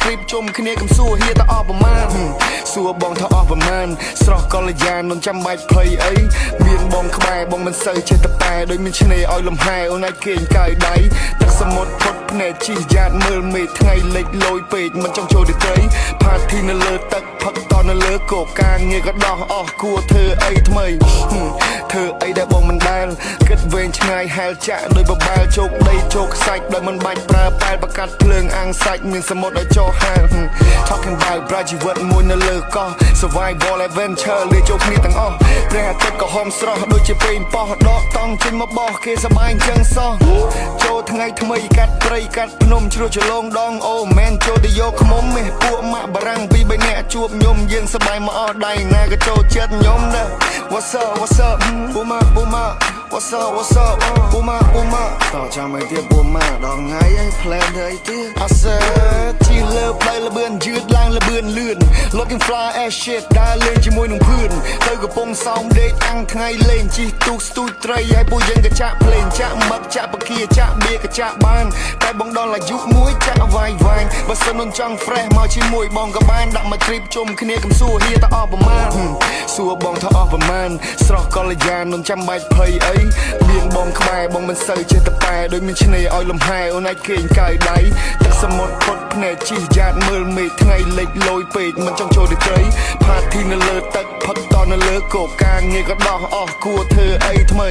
ត្រៀបជុំគ្នាកំសួរហៀតអស់ប្រមាណសួរបងថាអស់ប្រមាណស្រស់កល្យានមិនចាំបាច់ភ័យអីមានបងក្បែរបងមិនសូវចេះតែប៉ែដោយមានឆ្នេរឲ្យលំហែអូនអាចគេងកាយដៃទឹកសមុទ្រផុតភ្នែកជិះយ៉ាតមើលមេឃថ្ងៃលិចលយពេកមិនចង់ចូលទៅត្រីផាធីនៅលើទឹកផឹកតនៅលើគោកការងារក៏ដោះអស់គួរធ្វើអីថ្មីធ្វើអីដែលបងមិនដែលគិតវែងឆ្ងាយហែលចាក់ដោយបបែលជោគដីជោគខ្សាច់ដោយមិនបាច់ប្រើប៉ែលបកាត់ភ្លើងអាំងសាច់មានសមុទ្រឲ្យចោហាល Talking about ប្រាជីវិតមួយនៅលើកោះ Survival Adventure លេចូលគ្នាទាំងអស់ព្រះអាទិត្យក៏ហមស្រស់ដូចជាពេលប៉ោះដកតង់ចេញមកបោះគេសប្បាយអញ្ចឹងសោះចូលថ្ងៃថ្មីកាត់ព្រៃកាត់ភ្នំជ្រោះចលងដងអូមែនចូលទៅយកខ្មុំមាសពួកម៉ាក់បារាំងពីរបីនាក់ជួបញោមយើងសប្បាយមកអស់ដៃណាក៏ចូលចិត្តញោមដែរ What's up What's up ពូម៉ា What's up What's up ពូម៉ាតោះចាំឲ្យទៀតពូម៉ាដល់ថ្ងៃឯង plan ធ្វើអីទៀត I said ជីលើផ្លូវលបឿនយឺតឡើងលបឿនលឿន Looking fly as shit ដើរលេងជាមួយនឹងភឿនទៅកំពង់សោមដេកអាំងថ្ងៃលេងជិះទូកស្ទូចត្រីហើយពួកយើងក៏ចាក់ភ្លេងចាក់មឹកចាក់បកាចាក់បៀក៏ចាក់បានតែបងដល់អាយុមួយចាក់វាយបើសិនមិនចង់ fresh មកជាមួយបងក៏បានដាក់មក trip ជុំគ្នាកំសួរហៀតអស់ប្រមាណសួរបងថាអស់ប្រមាណស្រស់កល្យានមិនចាំបាច់ភ័យអីមានបងក្បែរបងមិនសូវចេះតែប៉ែដោយមានឆ្នេរឲ្យលំហែអូនអាចគេងកាយដៃទឹកសមុទ្រផុតភ្នែកជិះយ៉ាតមើលមេឃថ្ងៃលិចលយពេកមិនចង់ចូលទៅត្រីផាធីនៅលើទឹកផឹកតនៅលើគោកការងារក៏ដោះអស់គួរធ្វើអីថ្មី